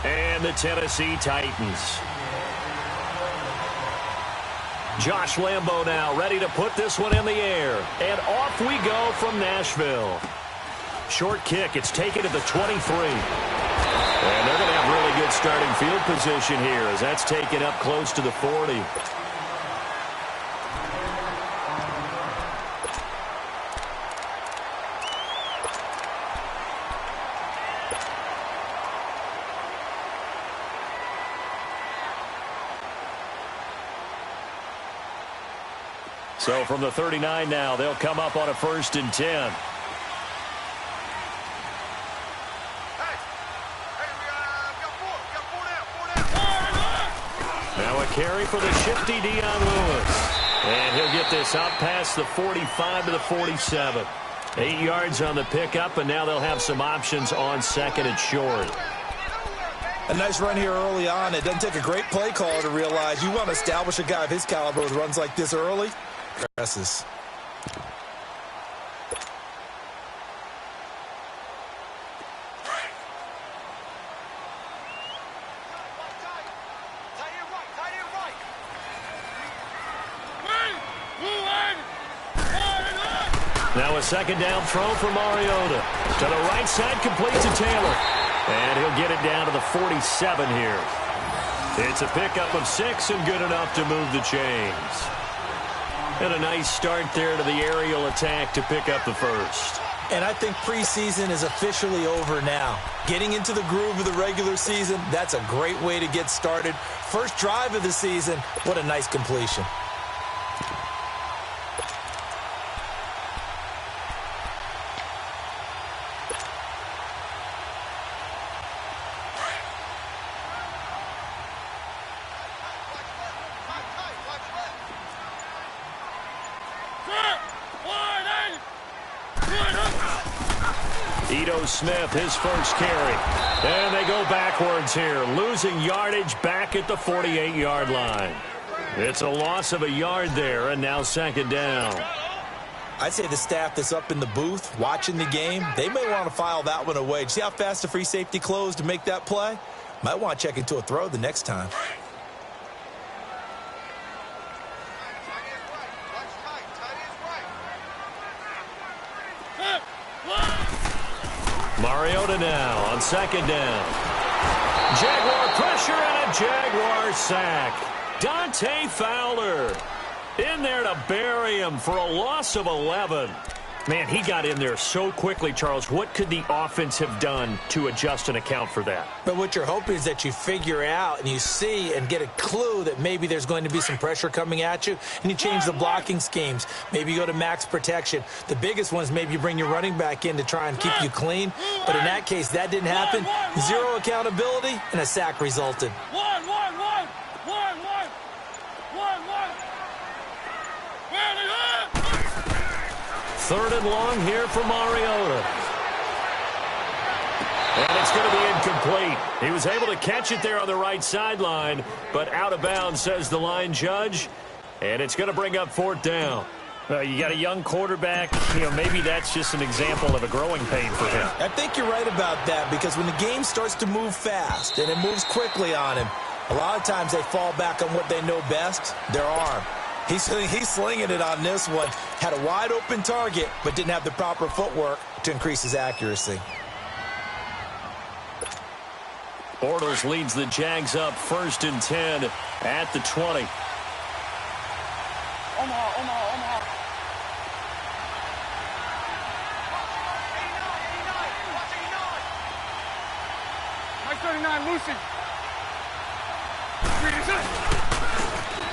And the Tennessee Titans. Josh Lambo now ready to put this one in the air. And off we go from Nashville. Short kick. It's taken to the 23. And they're going to have really good starting field position here as that's taken up close to the 40. So from the 39 now, they'll come up on a 1st and 10. Now a carry for the shifty Dion Lewis. And he'll get this out past the 45 to the 47. 8 yards on the pickup, and now they'll have some options on 2nd and short. A nice run here early on. It doesn't take a great play caller to realize you want to establish a guy of his caliber with runs like this early. Presses. Now a 2nd down throw for Mariota. To the right side, complete to Taylor. And he'll get it down to the 47 here. It's a pickup of 6 and good enough to move the chains. And a nice start there to the aerial attack to pick up the 1st. And I think preseason is officially over now. Getting into the groove of the regular season, that's a great way to get started. First drive of the season, what a nice completion. Smith, his first carry. And they go backwards here, losing yardage back at the 48-yard line. It's a loss of a yard there, and now 2nd down. I'd say the staff that's up in the booth watching the game, they may want to file that one away. See how fast the free safety closed to make that play? Might want to check into a throw the next time. Mariota now on 2nd down. Jaguar pressure and a Jaguar sack. Dante Fowler in there to bury him for a loss of 11. Man, he got in there so quickly, Charles. What could the offense have done to adjust and account for that? But what you're hoping is that you figure out and you see and get a clue that maybe there's going to be some pressure coming at you, and you change the blocking schemes. Maybe you go to max protection. The biggest one is maybe you bring your running back in to try and keep you clean. But in that case, that didn't happen. Zero accountability, and a sack resulted. Third and long here for Mariota. And it's going to be incomplete. He was able to catch it there on the right sideline, but out of bounds, says the line judge. And it's going to bring up 4th down. You got a young quarterback. Maybe that's just an example of a growing pain for him. I think you're right about that, because when the game starts to move fast and it moves quickly on him, a lot of times they fall back on what they know best, their arm. He's slinging it on this one. Had a wide open target, but didn't have the proper footwork to increase his accuracy. Bortles leads the Jags up 1st and 10 at the 20. Omaha. 39, Lucy.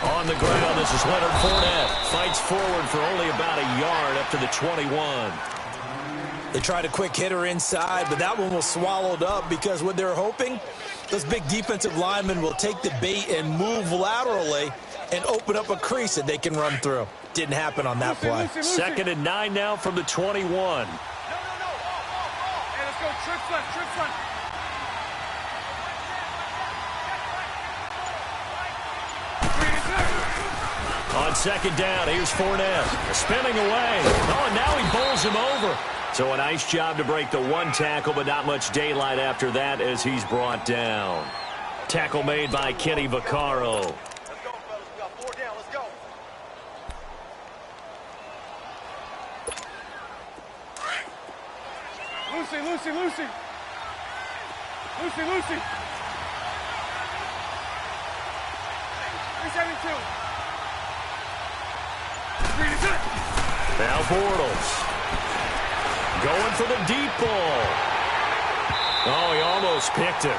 On the ground, this is Leonard Fournette. Fights forward for only about a yard up to the 21. They tried a quick hitter inside, but that one was swallowed up because what they're hoping, those big defensive linemen will take the bait and move laterally and open up a crease that they can run through. Didn't happen on that play. 2nd and 9 now from the 21. No. Hey, let's go. Trip front. On 2nd down, here's Fournette. Spinning away. Oh, and now he bowls him over. So a nice job to break the one tackle, but not much daylight after that as he's brought down. Tackle made by Kenny Vaccaro. Let's go, fellas. We got 4 down. Let's go. Lucy, Lucy, Lucy. Lucy, Lucy. 372. Now Bortles. Going for the deep ball. Oh, he almost picked it.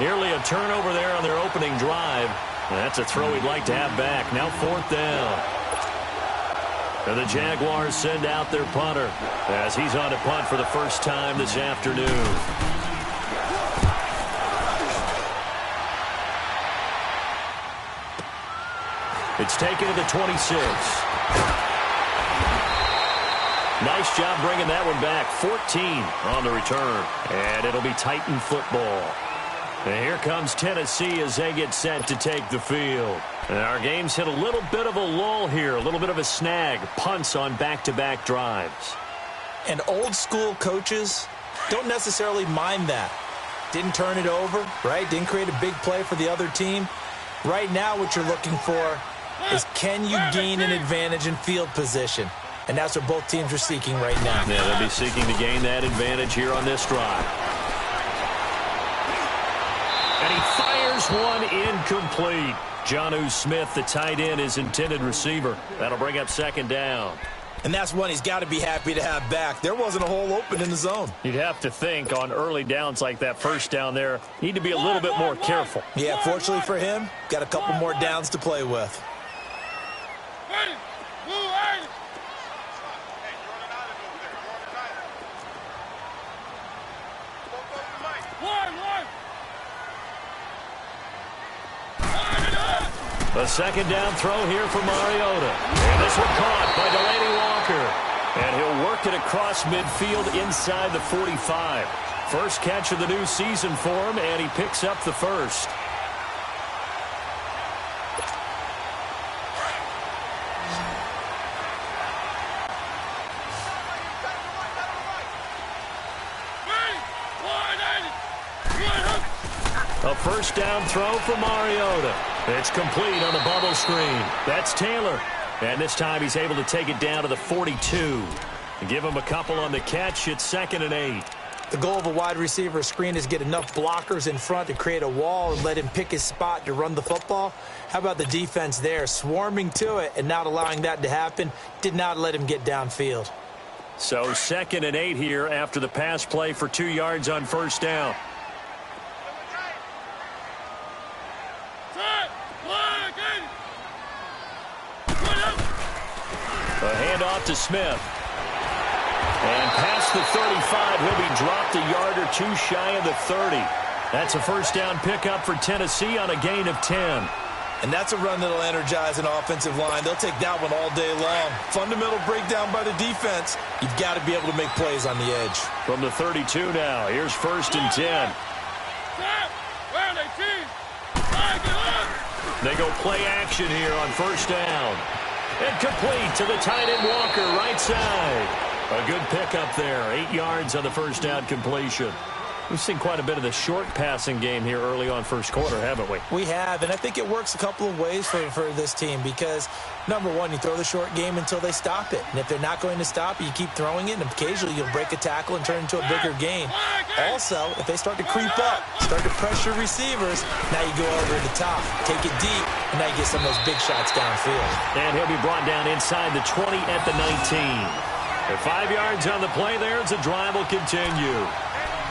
Nearly a turnover there on their opening drive. That's a throw he'd like to have back. Now 4th down. And the Jaguars send out their punter as he's on to punt for the first time this afternoon. It's taken to the 26. Nice job bringing that one back. 14 on the return. And it'll be Titan football. And here comes Tennessee as they get set to take the field. And our game's hit a little bit of a lull here, a little bit of a snag. Punts on back-to-back drives. And old-school coaches don't necessarily mind that. Didn't turn it over, right? Didn't create a big play for the other team. Right now what you're looking for is can you gain an advantage in field position? And that's what both teams are seeking right now. Yeah, they'll be seeking to gain that advantage here on this drive. And he fires one incomplete. Jonnu Smith, the tight end, his intended receiver. That'll bring up 2nd down. And that's one he's got to be happy to have back. There wasn't a hole open in the zone. You'd have to think on early downs like that first down there, need to be a little bit more careful. Yeah, fortunately for him, got a couple more downs to play with. A 2nd down throw here for Mariota. And this one caught by Delaney Walker. And he'll work it across midfield inside the 45. First catch of the new season for him, and he picks up the first. A first down throw for Mariota. It's complete on the bubble screen. That's Taylor. And this time he's able to take it down to the 42. Give him a couple on the catch. It's 2nd and 8. The goal of a wide receiver screen is get enough blockers in front to create a wall and let him pick his spot to run the football. How about the defense there? Swarming to it and not allowing that to happen. Did not let him get downfield. So 2nd and 8 here after the pass play for 2 yards on first down. A handoff to Smith. And past the 35, he'll be dropped a yard or 2 shy of the 30. That's a first down pickup for Tennessee on a gain of 10. And that's a run that'll energize an offensive line. They'll take that one all day long. Fundamental breakdown by the defense. You've got to be able to make plays on the edge. From the 32 now, here's 1st and 10. They go play action here on first down. And complete to the tight end Walker, right side. A good pickup there. 8 yards on the first down completion. We've seen quite a bit of the short passing game here early on first quarter, haven't we? We have, and I think it works a couple of ways for this team because, number one, you throw the short game until they stop it. And if they're not going to stop it, you keep throwing it, and occasionally you'll break a tackle and turn it into a bigger gain. Also, if they start to creep up, start to pressure receivers, now you go over the top, take it deep, and now you get some of those big shots downfield. And he'll be brought down inside the 20 at the 19. At 5 yards on the play there as the drive will continue.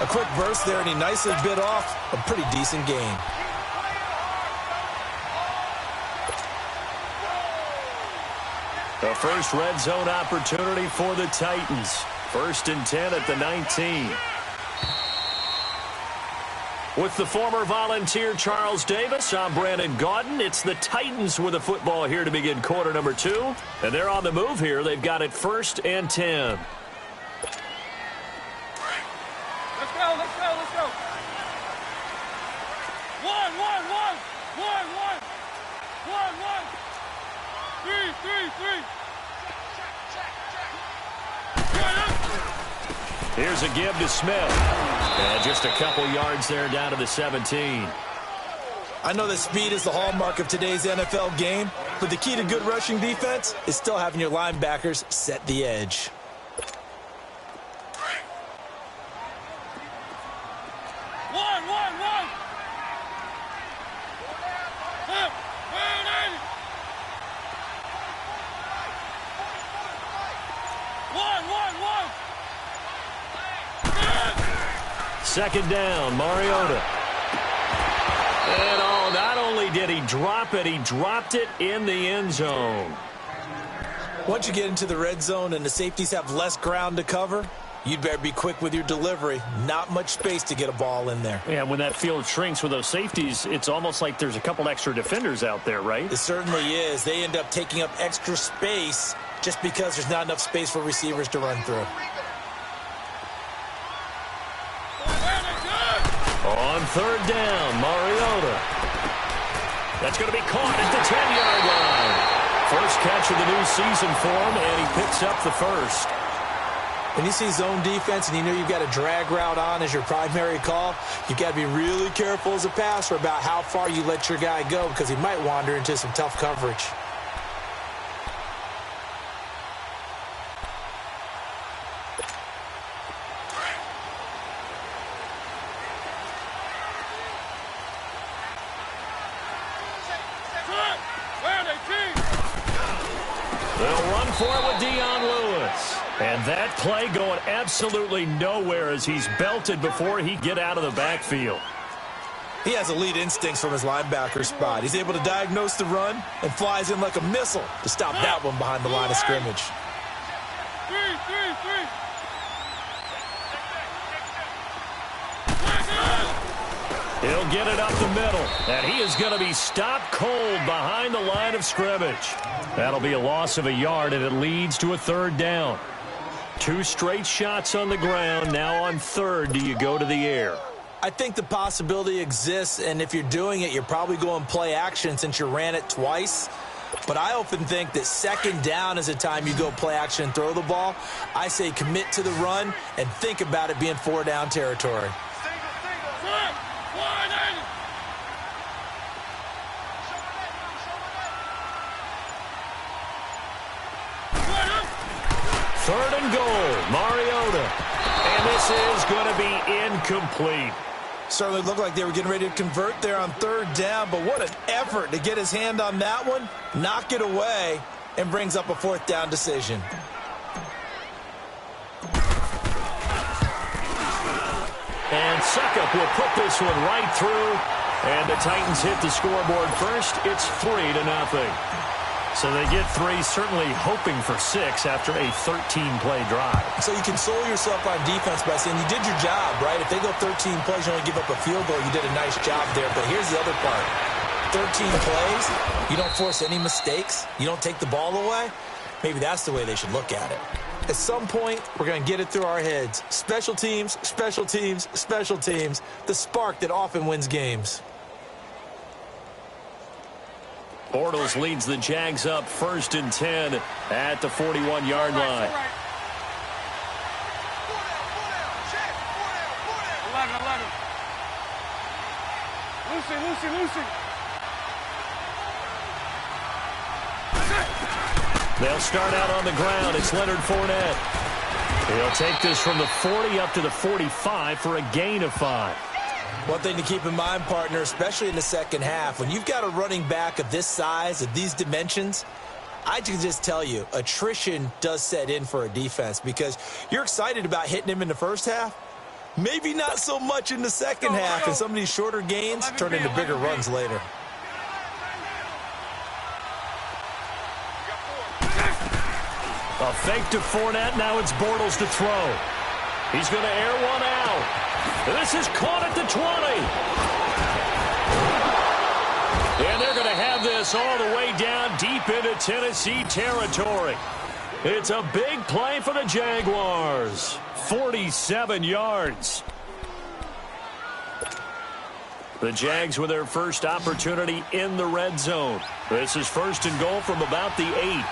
A quick burst there, and he nicely bit off a pretty decent gain. The first red zone opportunity for the Titans. 1st and 10 at the 19. With the former Volunteer Charles Davis, I'm Brandon Gaudin. It's the Titans with the football here to begin quarter number 2. And they're on the move here. They've got it 1st and 10. Let's go. 1. 3. Here's a give to Smith. And just a couple yards there down to the 17. I know that speed is the hallmark of today's NFL game, but the key to good rushing defense is still having your linebackers set the edge. Second down, Mariota. And not only did he drop it, he dropped it in the end zone. Once you get into the red zone and the safeties have less ground to cover, you'd better be quick with your delivery. Not much space to get a ball in there. Yeah, when that field shrinks with those safeties, it's almost like there's a couple extra defenders out there, right? It certainly is. They end up taking up extra space just because there's not enough space for receivers to run through. On third down, Mariota. That's going to be caught at the 10-yard line. First catch of the new season for him, and he picks up the first. When you see zone defense and you know you've got a drag route on as your primary call, you've got to be really careful as a passer about how far you let your guy go because he might wander into some tough coverage. They'll run for it with Dion Lewis. And that play going absolutely nowhere as he's belted before he get out of the backfield. He has elite instincts from his linebacker spot. He's able to diagnose the run and flies in like a missile to stop that one behind the line of scrimmage. He'll get it up the middle, and he is going to be stopped cold behind the line of scrimmage. That'll be a loss of a yard, and it leads to a third down. Two straight shots on the ground. Now on third, do you go to the air? I think the possibility exists, and if you're doing it, you're probably going play action since you ran it twice. But I often think that second down is a time you go play action and throw the ball. I say commit to the run and think about it being four down territory. Third and goal, Mariota. And this is going to be incomplete. Certainly looked like they were getting ready to convert there on third down, but what an effort to get his hand on that one, knock it away, and brings up a fourth down decision. And Suckup will put this one right through, and the Titans hit the scoreboard first. It's 3-0. So they get three, certainly hoping for six after a 13-play drive. So you console yourself on defense by saying you did your job, right? If they go 13 plays, you only give up a field goal, you did a nice job there. But here's the other part. 13 plays, you don't force any mistakes, you don't take the ball away. Maybe that's the way they should look at it. At some point, we're going to get it through our heads. Special teams, special teams, special teams. The spark that often wins games. Bortles leads the Jags up 1st and 10 at the 41-yard line. 11. Lucy. They'll start out on the ground. It's Leonard Fournette. He'll take this from the 40 up to the 45 for a gain of 5. One thing to keep in mind, partner, especially in the second half, when you've got a running back of this size, of these dimensions, I can just tell you, attrition does set in for a defense because you're excited about hitting him in the first half. Maybe not so much in the second half, and some of these shorter gains turn into bigger runs later. A fake to Fournette. Now it's Bortles to throw. He's going to air one out. This is caught at the 20. And they're going to have this all the way down deep into Tennessee territory. It's a big play for the Jaguars. 47 yards. The Jags with their first opportunity in the red zone. This is 1st and goal from about the 8.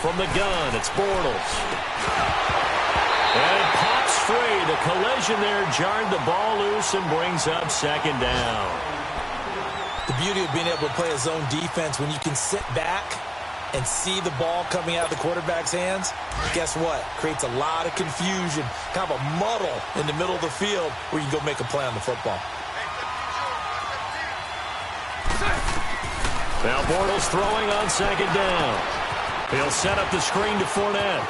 from the gun. It's Bortles. And it pops free. The collision there jarred the ball loose and brings up second down. The beauty of being able to play a zone defense when you can sit back and see the ball coming out of the quarterback's hands, guess what? Creates a lot of confusion, kind of a muddle in the middle of the field where you can go make a play on the football. Now Bortles throwing on second down. He'll set up the screen to Fournette.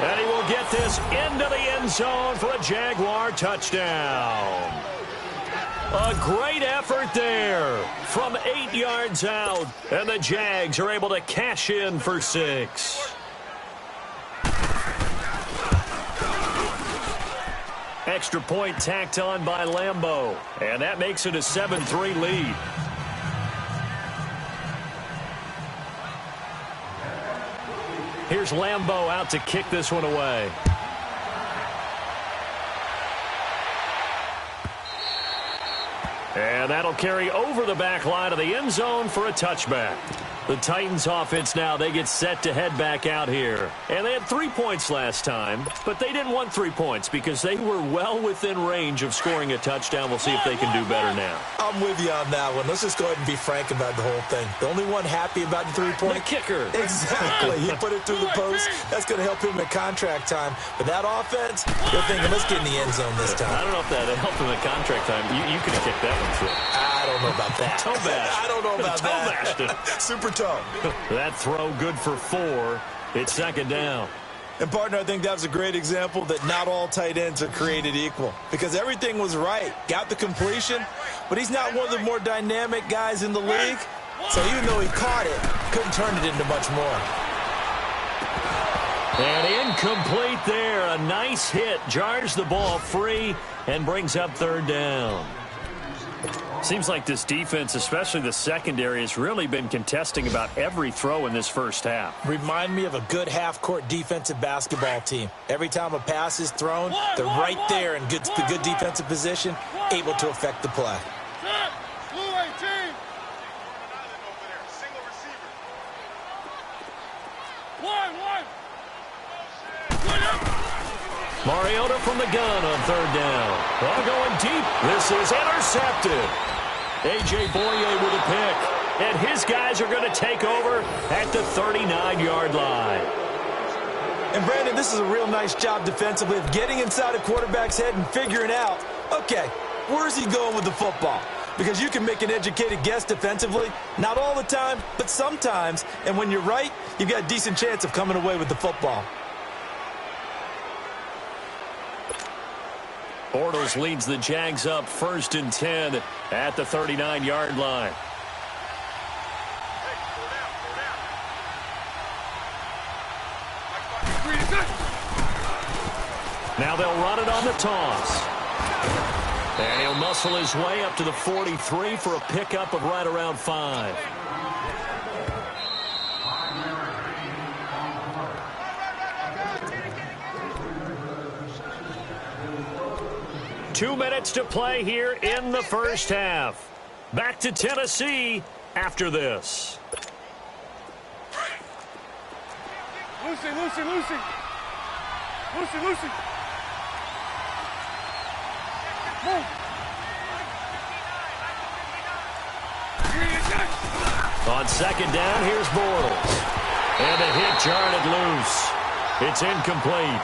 And he will get this into the end zone for a Jaguar touchdown. A great effort there from 8 yards out. And the Jags are able to cash in for 6. Extra point tacked on by Lambeau. And that makes it a 7-3 lead. Here's Lambeau out to kick this one away. And that'll carry over the back line of the end zone for a touchback. The Titans offense now, they get set to head back out here. And they had 3 points last time, but they didn't want 3 points because they were well within range of scoring a touchdown. We'll see if they can do better now. I'm with you on that one. Let's just go ahead and be frank about the whole thing. The only one happy about the 3-point? The kicker. Exactly. He put it through the post. That's going to help him at contract time. But that offense, they're thinking, let's get in the end zone this time. I don't know if that helped him at contract time. You could have kicked that one through. I don't know about that. Toe bash. I don't know about that. Toe bashed it. Super toe. That throw good for 4. It's second down. And, partner, I think that was a great example that not all tight ends are created equal because everything was right. Got the completion, but he's not one of the more dynamic guys in the league. So even though he caught it, couldn't turn it into much more. And incomplete there. A nice hit. Jars the ball free and brings up third down. Seems like this defense, especially the secondary, has really been contesting about every throw in this first half. Remind me of a good half-court defensive basketball team. Every time a pass is thrown, they're right there in good defensive position, able to affect the play. Mariota from the gun on third down. Ball going deep. This is intercepted. A.J. Boye with a pick. And his guys are going to take over at the 39-yard line. And, Brandon, this is a real nice job defensively of getting inside a quarterback's head and figuring out, okay, where's he going with the football? Because you can make an educated guess defensively. Not all the time, but sometimes. And when you're right, you've got a decent chance of coming away with the football. Bortles leads the Jags up 1st and 10 at the 39-yard line. Now they'll run it on the toss. And he'll muscle his way up to the 43 for a pickup of right around 5. Two minutes to play here in the first half. Back to Tennessee after this. Lucy. Move. On second down, here's Bortles. And the hit jarred it loose. It's incomplete.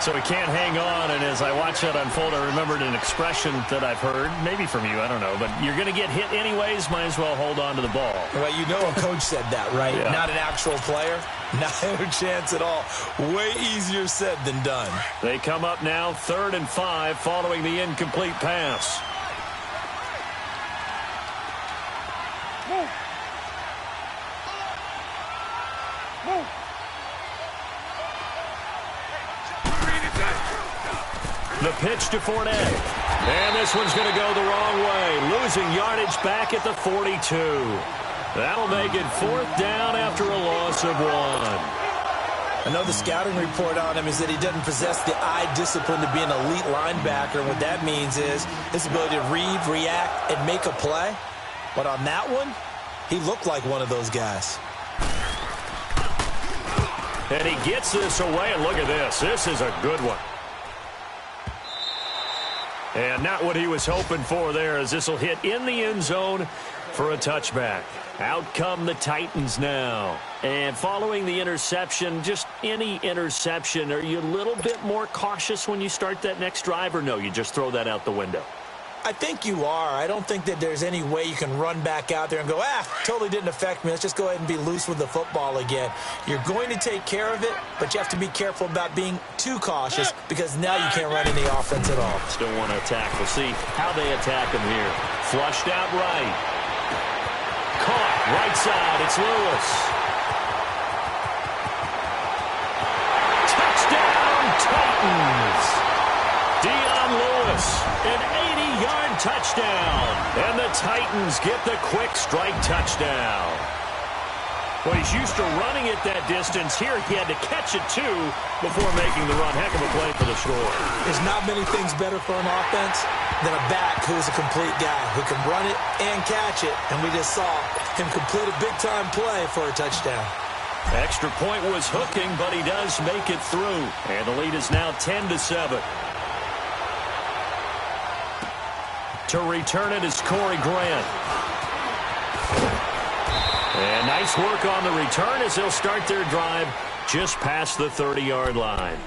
So he can't hang on, and as I watch that unfold, I remembered an expression that I've heard, maybe from you, I don't know, but you're going to get hit anyways, might as well hold on to the ball. Well, you know a coach said that, right? Yeah. Not an actual player. Not a chance at all. Way easier said than done. They come up now 3rd and 5 following the incomplete pass. Move. The pitch to Fournette. And this one's going to go the wrong way. Losing yardage back at the 42. That'll make it 4th down after a loss of 1. I know the scouting report on him is that he doesn't possess the eye discipline to be an elite linebacker. And what that means is his ability to read, react, and make a play. But on that one, he looked like one of those guys. And he gets this away, and look at this. This is a good one. And not what he was hoping for there, as this will hit in the end zone for a touchback. Out come the Titans now. And following the interception, just any interception, are you a little bit more cautious when you start that next drive, or no, you just throw that out the window? I think you are. I don't think that there's any way you can run back out there and go, totally didn't affect me. Let's just go ahead and be loose with the football again. You're going to take care of it, but you have to be careful about being too cautious because now you can't run any offense at all. Still want to attack. We'll see how they attack him here. Flushed out right. Caught right side. It's Lewis. Touchdown Titans. Dion Lewis, an 80-yard touchdown. And the Titans get the quick strike touchdown. Well, he's used to running it that distance. Here he had to catch it, too, before making the run. Heck of a play for the score. There's not many things better for an offense than a back who's a complete guy who can run it and catch it. And we just saw him complete a big-time play for a touchdown. Extra point was hooking, but he does make it through. And the lead is now 10-7. To return it is Corey Grant. And nice work on the return as they'll start their drive just past the 30-yard line.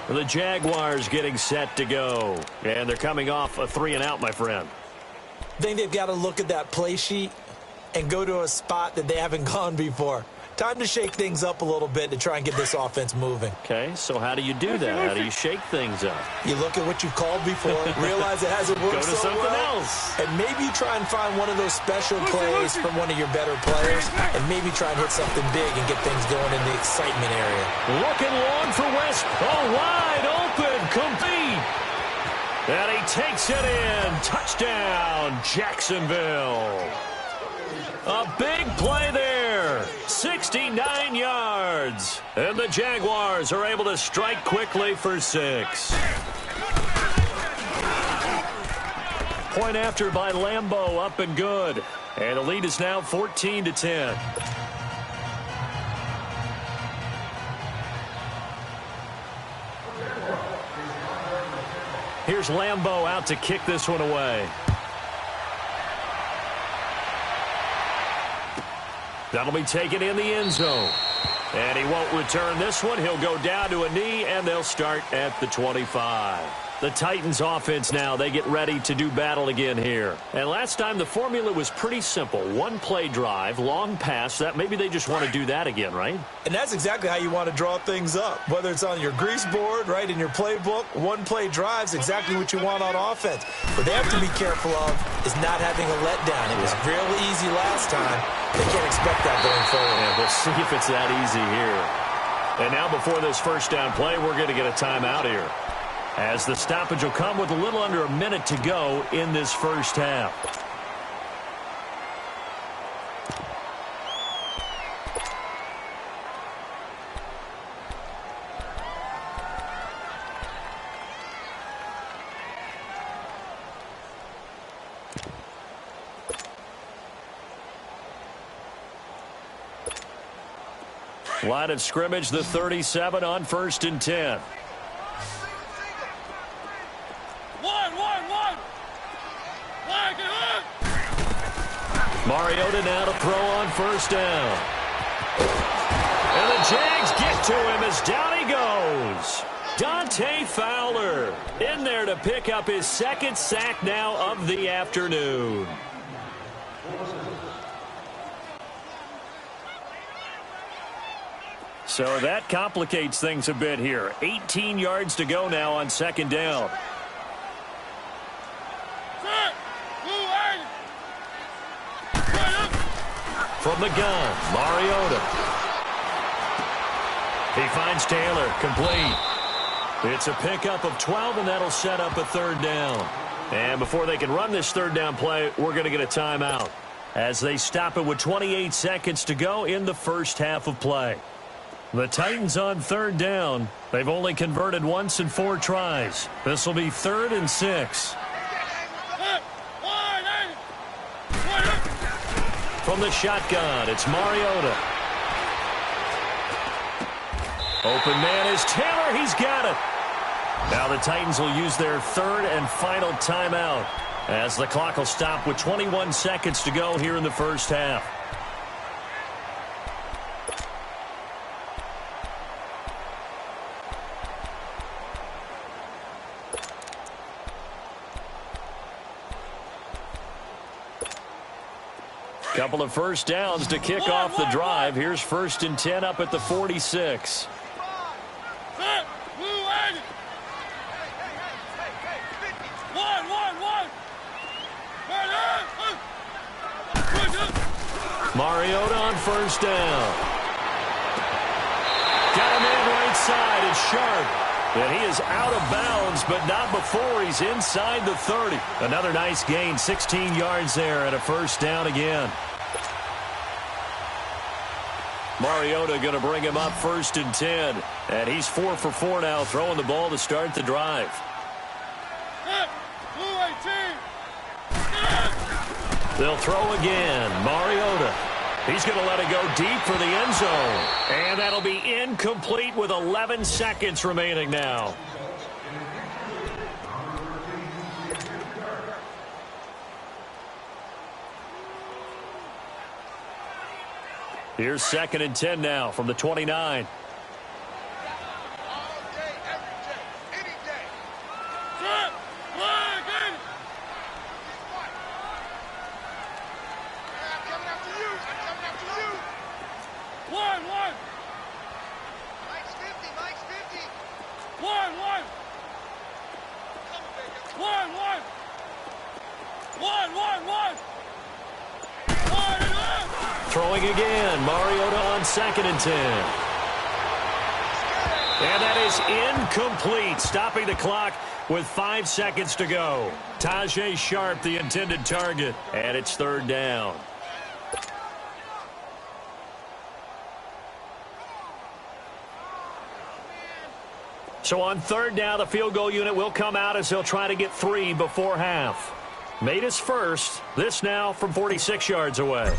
The Jaguars getting set to go. And they're coming off a 3-and-out, my friend. I think they've got to look at that play sheet and go to a spot that they haven't gone before. Time to shake things up a little bit to try and get this offense moving. Okay, so how do you do that? How do you shake things up? You look at what you've called before, realize it hasn't worked so well. Go to something else. And maybe you try and find one of those special plays from one of your better players, and maybe try and hit something big and get things going in the excitement area. Looking long for West. Oh, wide open, complete. And he takes it in. Touchdown, Jacksonville. A big play there. 69 yards. And the Jaguars are able to strike quickly for 6. Point after by Lambeau, up and good. And the lead is now 14-10. Here's Lambeau out to kick this one away. That'll be taken in the end zone. And he won't return this one. He'll go down to a knee, and they'll start at the 25. The Titans offense now, they get ready to do battle again here. And last time the formula was pretty simple. One play drive, long pass. That maybe they just want to do that again, right? And that's exactly how you want to draw things up. Whether it's on your grease board, right, in your playbook, one play drive's exactly what you want on offense. What they have to be careful of is not having a letdown. It was real easy last time. They can't expect that going forward. Yeah, we'll see if it's that easy here. And now before this first down play, we're going to get a timeout here, as the stoppage will come with a little under a minute to go in this first half. Line of scrimmage, the 37 on 1st and 10. Mariota now to throw on 1st down. And the Jags get to him as down he goes. Dante Fowler in there to pick up his 2nd sack now of the afternoon. So that complicates things a bit here. 18 yards to go now on 2nd down. From the gun, Mariota. He finds Taylor, complete. It's a pickup of 12, and that'll set up a 3rd down. And before they can run this 3rd down play, we're going to get a timeout, as they stop it with 28 seconds to go in the first half of play. The Titans on 3rd down. They've only converted once in 4 tries. This will be 3rd and 6. From the shotgun, it's Mariota. Open man is Taylor. He's got it. Now the Titans will use their third and final timeout as the clock will stop with 21 seconds to go here in the first half. Couple of first downs to kick off the drive. Here's 1st and 10 up at the 46. Mariota on first down. Got a man right side. It's Sharp. And he is out of bounds, but not before he's inside the 30. Another nice gain, 16 yards there, and a first down again. Mariota going to bring him up 1st and 10. And he's 4 for 4 now, throwing the ball to start the drive. They'll throw again. Mariota. He's going to let it go deep for the end zone. And that'll be incomplete with 11 seconds remaining now. Here's 2nd and 10 now from the 29. Throwing again. Mariota on 2nd and 10. And that is incomplete, stopping the clock with 5 seconds to go. Tajay Sharp, the intended target, and it's 3rd down. So on 3rd down, the field goal unit will come out as they'll try to get 3 before half. Made his first. This now from 46 yards away.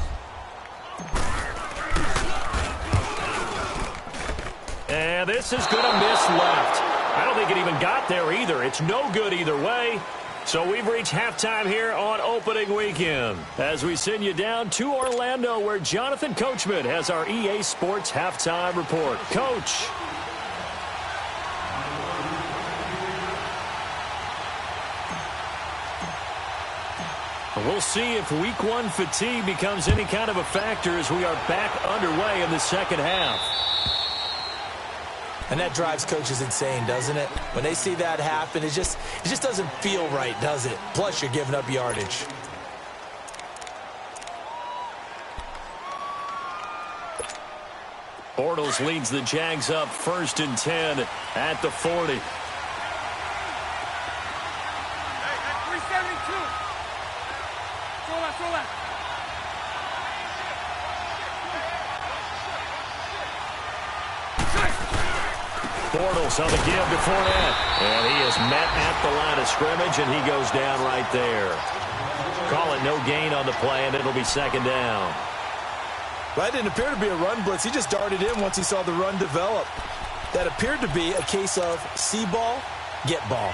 And this is going to miss left. I don't think it even got there either. It's no good either way. So we've reached halftime here on opening weekend as we send you down to Orlando where Jonathan Coachman has our EA Sports halftime report. Coach. We'll see if week 1 fatigue becomes any kind of a factor as we are back underway in the second half. And that drives coaches insane, doesn't it? When they see that happen, it just doesn't feel right, does it? Plus, you're giving up yardage. Bortles leads the Jags up 1st and 10 at the 40. Bortles on the give to Fournette. And he is met at the line of scrimmage, and he goes down right there. Call it no gain on the play, and it'll be 2nd down. Well, that didn't appear to be a run blitz. He just darted in once he saw the run develop. That appeared to be a case of see ball, get ball.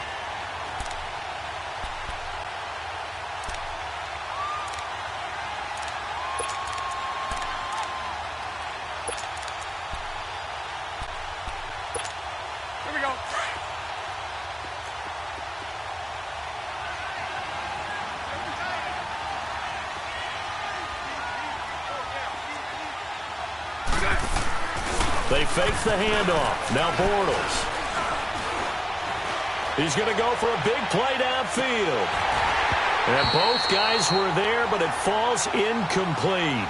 They fake the handoff. Now Bortles. He's going to go for a big play downfield. And both guys were there, but it falls incomplete.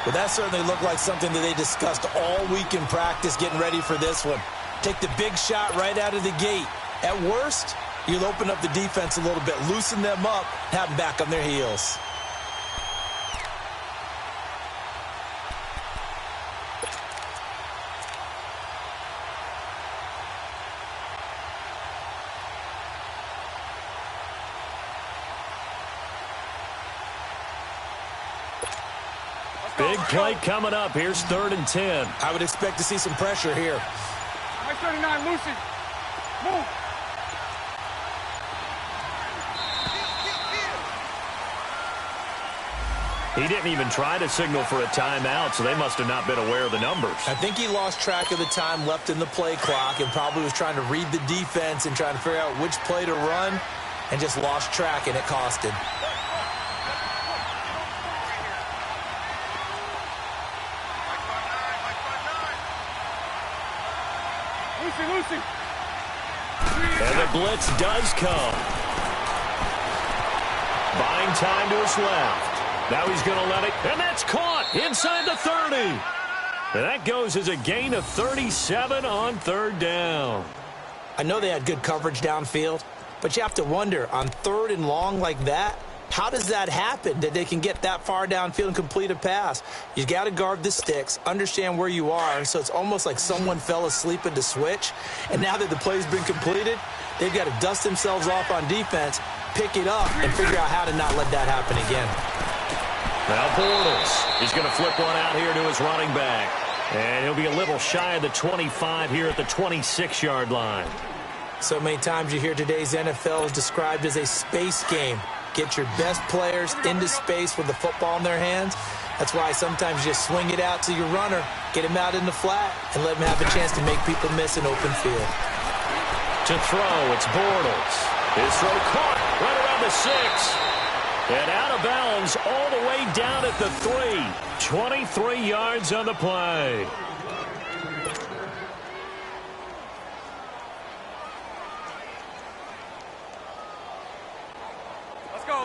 Well, that certainly looked like something that they discussed all week in practice getting ready for this one. Take the big shot right out of the gate. At worst, you'll open up the defense a little bit, loosen them up, have them back on their heels. Big play coming up. Here's 3rd and 10. I would expect to see some pressure here. My 39, Lucy. Move. He didn't even try to signal for a timeout, so they must have not been aware of the numbers. I think he lost track of the time left in the play clock and probably was trying to read the defense and trying to figure out which play to run and just lost track, and it cost him. Lucy. And the blitz does come. Buying time to his left. Now he's going to let it, and that's caught inside the 30. And that goes as a gain of 37 on 3rd down. I know they had good coverage downfield, but you have to wonder, on 3rd and long like that, how does that happen, that they can get that far downfield and complete a pass? You got to guard the sticks, understand where you are, so it's almost like someone fell asleep at the switch, and now that the play's been completed, they've got to dust themselves off on defense, pick it up, and figure out how to not let that happen again. Now Bortles, he's going to flip one out here to his running back. And he'll be a little shy of the 25 here at the 26-yard line. So many times you hear today's NFL is described as a space game. Get your best players into space with the football in their hands. That's why sometimes you just swing it out to your runner, get him out in the flat, and let him have a chance to make people miss an open field. To throw, it's Bortles. His throw caught right around the 6. And out of bounds all the way down at the 3. 23 yards on the play. Let's go.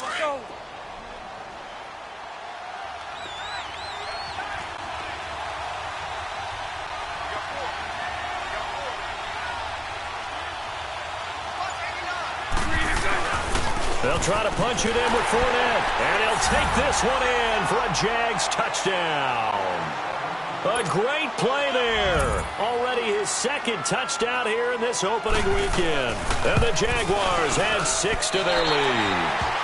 They'll try to punch it in with Fournette. And he'll take this one in for a Jags touchdown. A great play there. Already his 2nd touchdown here in this opening weekend. And the Jaguars add 6 to their lead.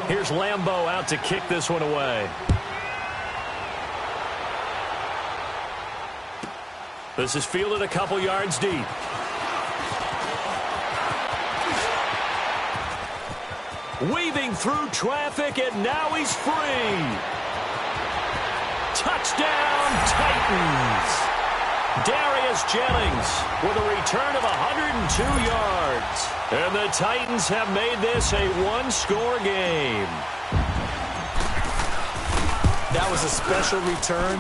Here's Lambeau out to kick this one away. This is fielded a couple yards deep. Weaving through traffic, and now he's free. Touchdown, Titans. Darius Jennings with a return of 102 yards. And the Titans have made this a one-score game. That was a special return,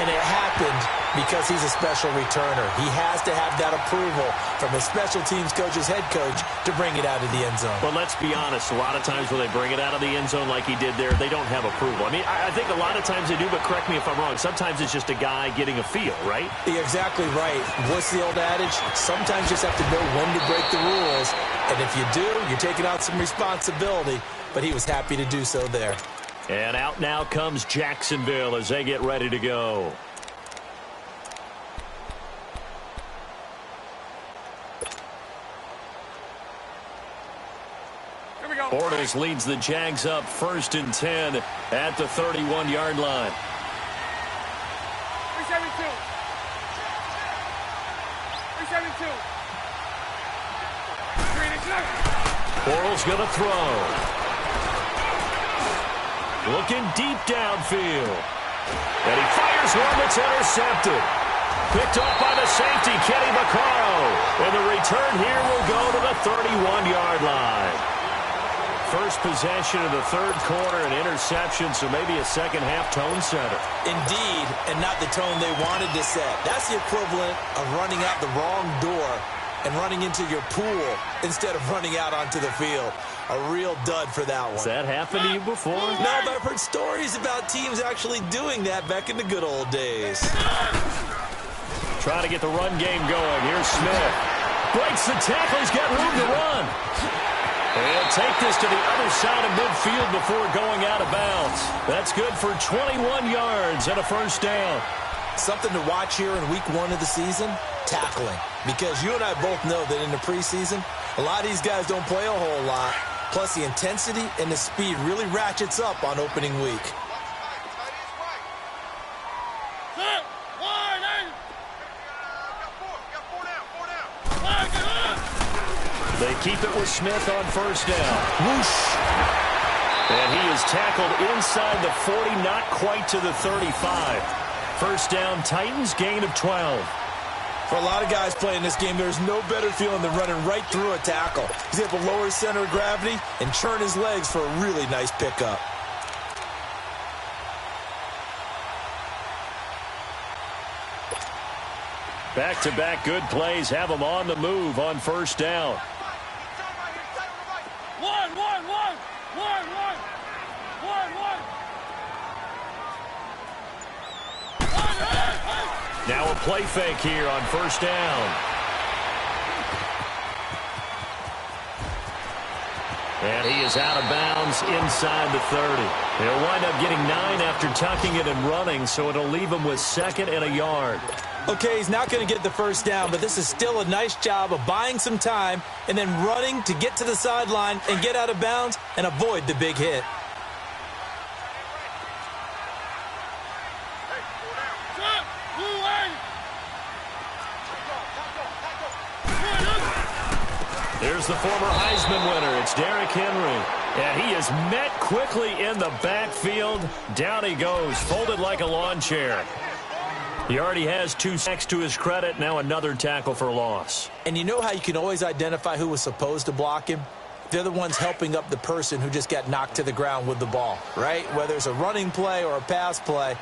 and it happened because he's a special returner. He has to have that approval from his special teams coach's head coach to bring it out of the end zone. But let's be honest, a lot of times when they bring it out of the end zone like he did there, they don't have approval. I mean, I think a lot of times they do, but correct me if I'm wrong. Sometimes it's just a guy getting a feel, right? You're exactly right. What's the old adage? Sometimes you just have to know when to break the rules. And if you do, you're taking out some responsibility. But he was happy to do so there. And out now comes Jacksonville as they get ready to go. Here we go. Bortles leads the Jags up 1st and 10 at the 31-yard line. 372. 372. Bortles going to throw. Looking deep downfield. And he fires one that's intercepted. Picked off by the safety, Kenny Vaccaro. And the return here will go to the 31-yard line. First possession of the 3rd quarter, an interception, so maybe a second-half tone setter. Indeed, and not the tone they wanted to set. That's the equivalent of running out the wrong door and running into your pool instead of running out onto the field. A real dud for that one. Has that happened to you before? No, but I've heard stories about teams actually doing that back in the good old days. Trying to get the run game going. Here's Smith. Breaks the tackle. He's got room to run. And he'll take this to the other side of midfield before going out of bounds. That's good for 21 yards and a 1st down. Something to watch here in week 1 of the season, tackling. Because you and I both know that in the preseason, a lot of these guys don't play a whole lot. Plus, the intensity and the speed really ratchets up on opening week. They keep it with Smith on first down. Whoosh! And he is tackled inside the 40, not quite to the 35. First down, Titans, gain of 12. For a lot of guys playing this game, there's no better feeling than running right through a tackle. He's able to lower his center of gravity and churn his legs for a really nice pickup. Back-to-back good plays have him on the move on first down. Now a play fake here on first down. And he is out of bounds inside the 30. He'll wind up getting 9 after tucking it and running, so it'll leave him with 2nd and a yard. Okay, he's not going to get the first down, but this is still a nice job of buying some time and then running to get to the sideline and get out of bounds and avoid the big hit. There's the former Heisman winner. It's Derrick Henry. And he is met quickly in the backfield. Down he goes, folded like a lawn chair. He already has 2 sacks to his credit. Now another tackle for loss. And you know how you can always identify who was supposed to block him? They're the ones helping up the person who just got knocked to the ground with the ball, right? Whether it's a running play or a pass play,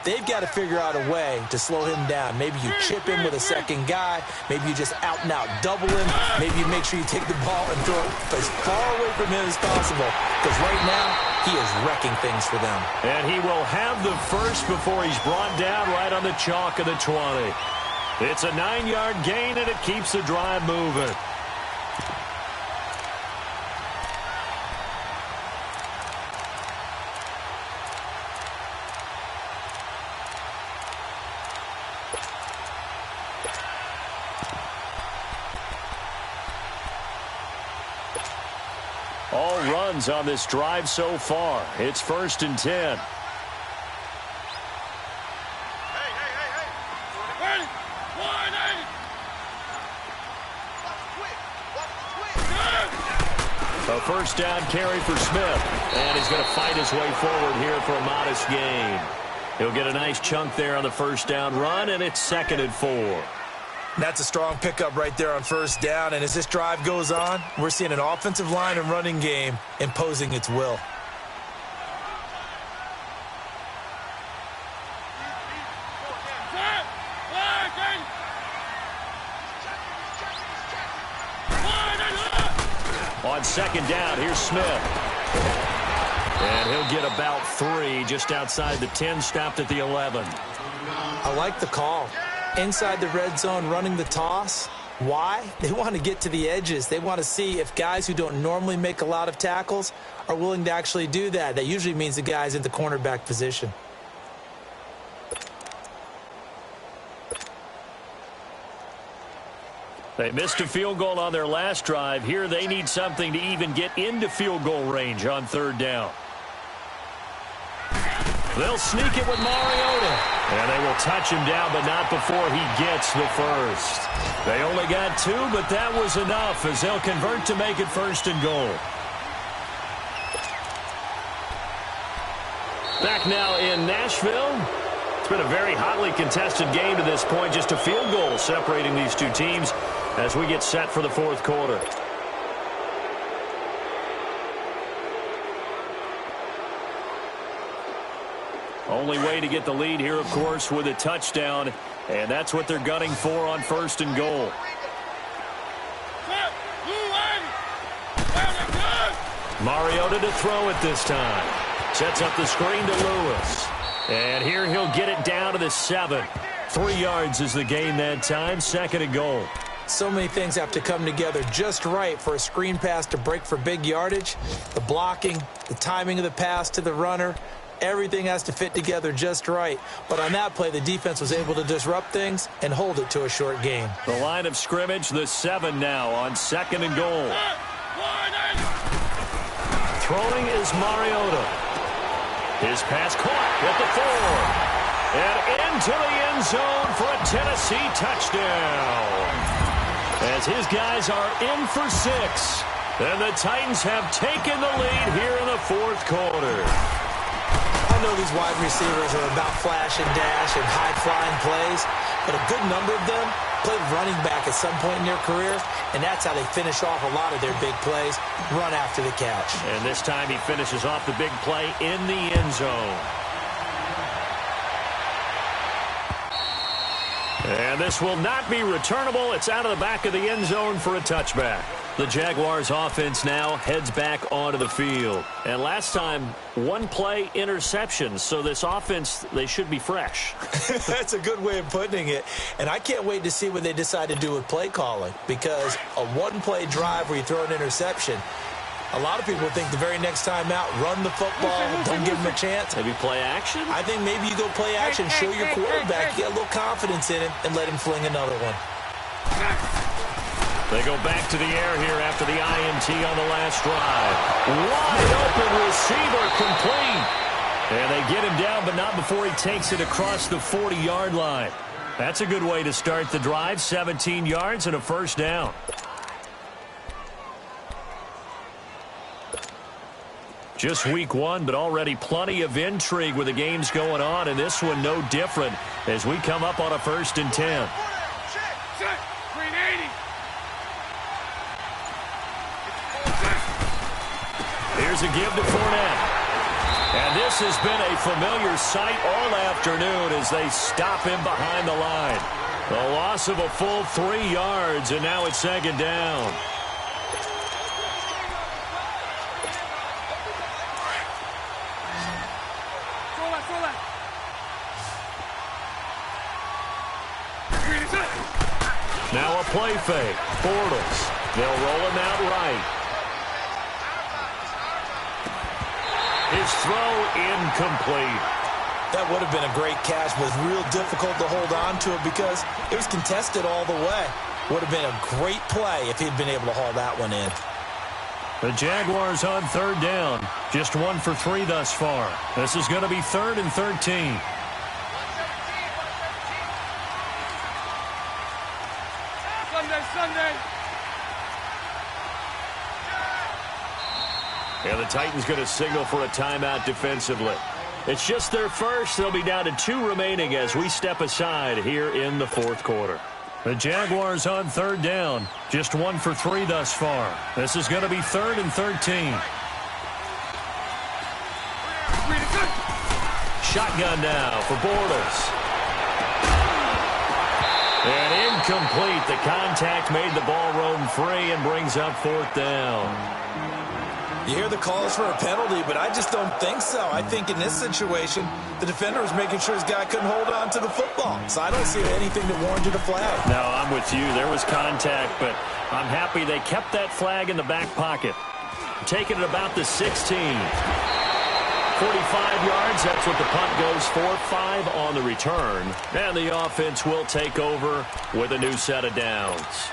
they've got to figure out a way to slow him down. Maybe you chip him with a second guy. Maybe you just out-and-out double him. Maybe you make sure you take the ball and throw it as far away from him as possible. Because right now, he is wrecking things for them. And he will have the first before he's brought down right on the chalk of the 20. It's a 9-yard gain, and it keeps the drive moving. All runs on this drive so far. It's 1st and 10. A first down carry for Smith. And he's going to fight his way forward here for a modest gain. He'll get a nice chunk there on the first down run, and it's 2nd and 4. That's a strong pickup right there on first down. And as this drive goes on, we're seeing an offensive line and running game imposing its will. On 2nd down, here's Smith. And he'll get about 3 just outside the 10, stopped at the 11. I like the call. Inside the red zone, running the toss. Why? They want to get to the edges. They want to see if guys who don't normally make a lot of tackles are willing to actually do that. That usually means the guy's in the cornerback position. They missed a field goal on their last drive. Here they need something to even get into field goal range on 3rd down. They'll sneak it with Mariota. And they will touch him down, but not before he gets the first. They only got 2, but that was enough as they'll convert to make it 1st and goal. Back now in Nashville. It's been a very hotly contested game to this point. Just a field goal separating these two teams as we get set for the 4th quarter. Only way to get the lead here, of course, with a touchdown, and that's what they're gunning for on 1st and goal. Mariota to throw it this time. Sets up the screen to Lewis. And here he'll get it down to the 7. 3 yards is the gain that time, 2nd and goal. So many things have to come together just right for a screen pass to break for big yardage. The blocking, the timing of the pass to the runner, Everything has to fit together just right. But on that play, the defense was able to disrupt things and hold it to a short game. The line of scrimmage, the 7 now on 2nd and goal. Throwing is Mariota. His pass caught at the 4. And into the end zone for a Tennessee touchdown. As his guys are in for 6. And the Titans have taken the lead here in the 4th quarter. I know these wide receivers are about flash and dash and high-flying plays, but a good number of them played running back at some point in their career, and that's how they finish off a lot of their big plays, run after the catch. And this time he finishes off the big play in the end zone. And this will not be returnable. It's out of the back of the end zone for a touchback. The Jaguars offense now heads back onto the field. And last time, 1 play interception. So this offense, they should be fresh. That's a good way of putting it. And I can't wait to see what they decide to do with play calling. Because a 1-play drive where you throw an interception, a lot of people think the very next time out, run the football, don't give them a chance. Maybe play action? I think maybe you go play action, show your quarterback, get a little confidence in him, and let him fling another one. They go back to the air here after the INT on the last drive. Wide open receiver complete. And they get him down, but not before he takes it across the 40-yard line. That's a good way to start the drive. 17 yards and a first down. Just week 1, but already plenty of intrigue with the games going on, and this one no different as we come up on a 1st and 10. Here's a give to Fournette. And this has been a familiar sight all afternoon as they stop him behind the line. The loss of a full 3 yards, and now it's 2nd down. Now a play fake. Bortles. They'll roll him out right. His throw incomplete. That would have been a great catch, but it's real difficult to hold on to it because it was contested all the way. Would have been a great play if he'd been able to haul that one in. The Jaguars on 3rd down. Just 1 for 3 thus far. This is going to be 3rd and 13. Sunday. And the Titans going to signal for a timeout defensively. It's just their first. They'll be down to 2 remaining as we step aside here in the 4th quarter. The Jaguars on 3rd down. Just 1 for 3 thus far. This is going to be 3rd and 13. Shotgun now for Bortles. And incomplete. The contact made the ball roam free and brings up 4th down. You hear the calls for a penalty, but I just don't think so. I think in this situation, the defender was making sure his guy couldn't hold on to the football. So I don't see anything that warranted a flag. No, I'm with you. There was contact, but I'm happy they kept that flag in the back pocket. Taking it about the 16. 45 yards, that's what the punt goes for. 5 on the return. And the offense will take over with a new set of downs.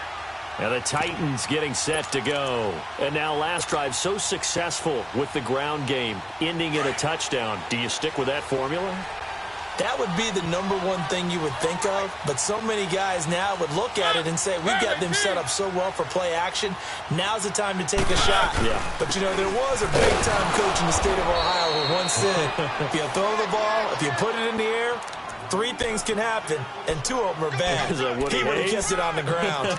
And the Titans getting set to go. And now last drive so successful with the ground game, ending in a touchdown. Do you stick with that formula? That would be the #1 thing you would think of, but so many guys now would look at it and say, we've got them set up so well for play action, now's the time to take a shot. Yeah. But, you know, there was a big-time coach in the state of Ohio who once said, if you throw the ball, if you put it in the air, 3 things can happen, and 2 of them are bad. He would have kept it on the ground.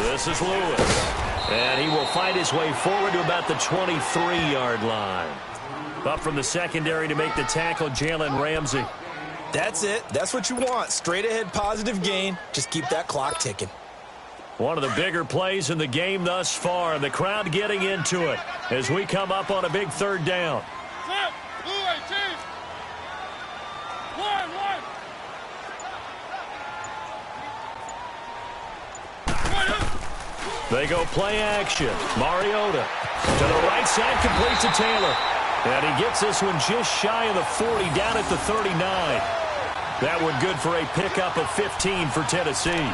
This is Lewis. And he will fight his way forward to about the 23-yard line. Up from the secondary to make the tackle, Jalen Ramsey. That's it. That's what you want. Straight ahead, positive gain. Just keep that clock ticking. One of the bigger plays in the game thus far. The crowd getting into it as we come up on a big third down. They go play action. Mariota to the right side, completes to Taylor. And he gets this one just shy of the 40, down at the 39. That one good for a pickup of 15 for Tennessee.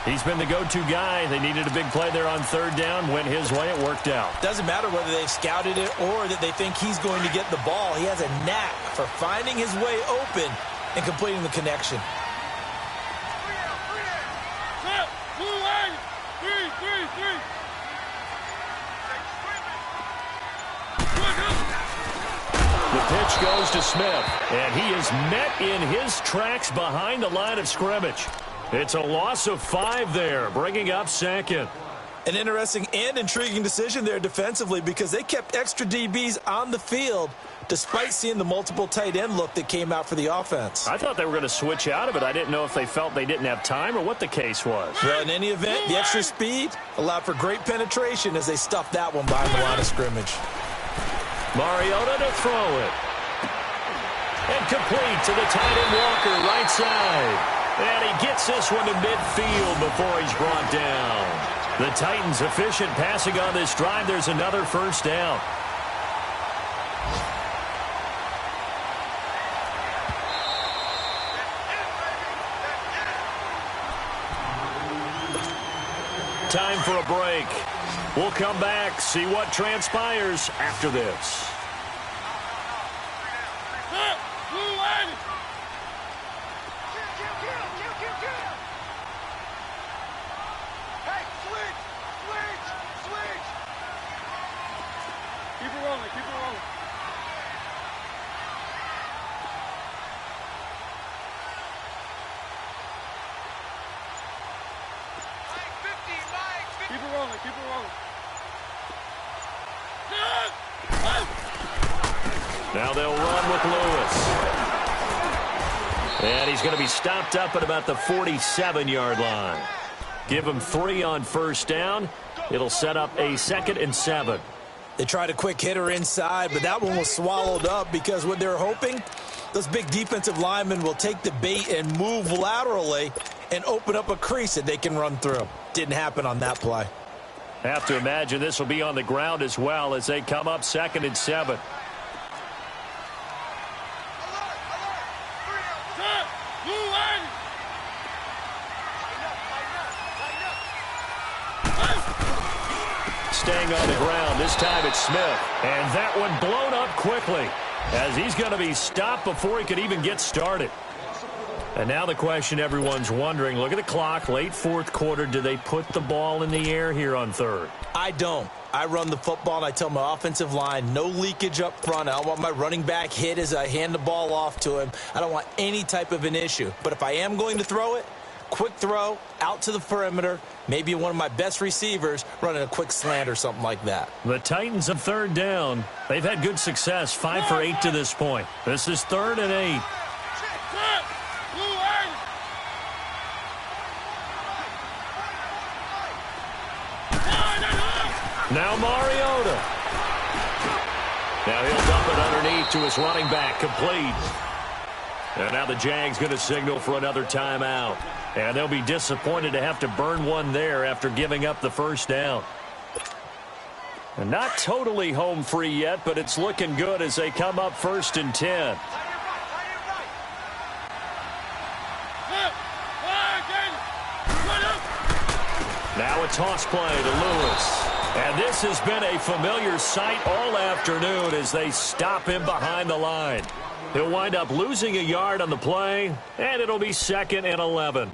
He's been the go-to guy. They needed a big play there on third down. Went his way. It worked out. Doesn't matter whether they've scouted it or that they think he's going to get the ball. He has a knack for finding his way open and completing the connection. The pitch goes to Smith, and he is met in his tracks behind the line of scrimmage. It's a loss of 5 there, bringing up second. An interesting and intriguing decision there defensively because they kept extra DBs on the field despite seeing the multiple tight end look that came out for the offense. I thought they were going to switch out of it. I didn't know if they felt they didn't have time or what the case was. Well, in any event, the extra speed allowed for great penetration as they stuffed that one behind the line of scrimmage. Mariota to throw it. And complete to the tight end Walker, right side. And he gets this one to midfield before he's brought down. The Titans efficient passing on this drive. There's another first down. Time for a break. We'll come back, see what transpires after this. Now they'll run with Lewis. And he's going to be stopped up at about the 47-yard line. Give him 3 on first down. It'll set up a 2nd and 7. They tried a quick hitter inside, but that one was swallowed up because what they're hoping, those big defensive linemen will take the bait and move laterally and open up a crease that they can run through. Didn't happen on that play. Have to imagine this will be on the ground as well as they come up 2nd and 7. Staying on the ground. This time it's Smith. And that one blown up quickly as he's going to be stopped before he could even get started. And now the question everyone's wondering, look at the clock, late 4th quarter. Do they put the ball in the air here on 3rd? I don't. I run the football, and I tell my offensive line, no leakage up front. I don't want my running back hit as I hand the ball off to him. I don't want any type of an issue. But if I am going to throw it, quick throw, out to the perimeter, maybe one of my best receivers running a quick slant or something like that. The Titans of 3rd down. They've had good success, 5 for 8 to this point. This is 3rd and 8. Now Mariota. Now he'll dump it underneath to his running back, complete. And now the Jags going to signal for another timeout. And they'll be disappointed to have to burn one there after giving up the first down. And not totally home free yet, but it's looking good as they come up 1st and 10. Now a toss play to Lewis. And this has been a familiar sight all afternoon as they stop him behind the line. He'll wind up losing a yard on the play, and it'll be 2nd and 11.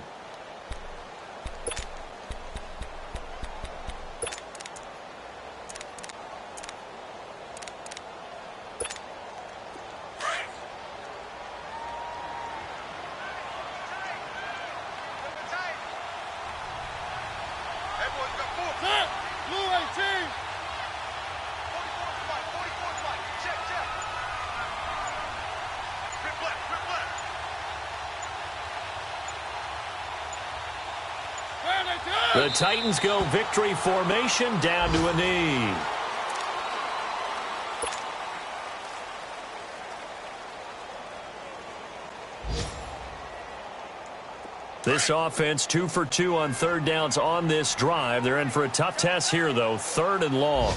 The Titans go victory formation down to a knee. This offense 2 for 2 on third downs on this drive. They're in for a tough test here, though. 3rd and long.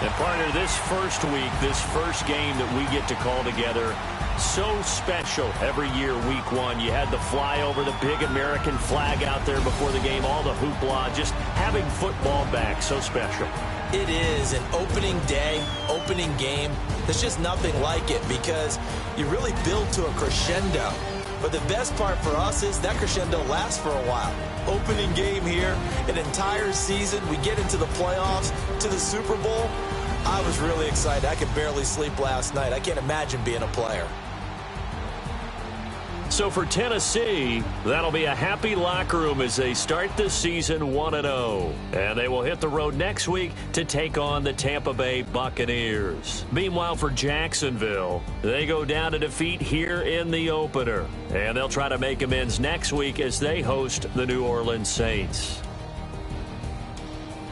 And partner, this first week, this first game that we get to call together, so special every year, week 1. You had the flyover, the big American flag out there before the game, all the hoopla, just having football back, so special. It is an opening day, opening game. There's just nothing like it because you really build to a crescendo. But the best part for us is that crescendo lasts for a while. Opening game here, an entire season, we get into the playoffs, to the Super Bowl. I was really excited. I could barely sleep last night. I can't imagine being a player. So for Tennessee, that'll be a happy locker room as they start the season 1-0. And they will hit the road next week to take on the Tampa Bay Buccaneers. Meanwhile, for Jacksonville, they go down to defeat here in the opener. And they'll try to make amends next week as they host the New Orleans Saints.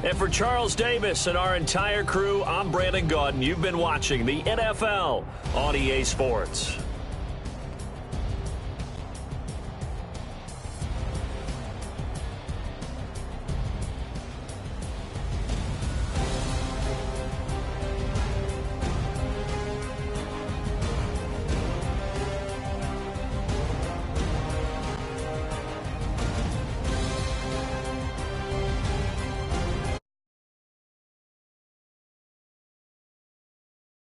And for Charles Davis and our entire crew, I'm Brandon Gaudin. You've been watching the NFL on EA Sports.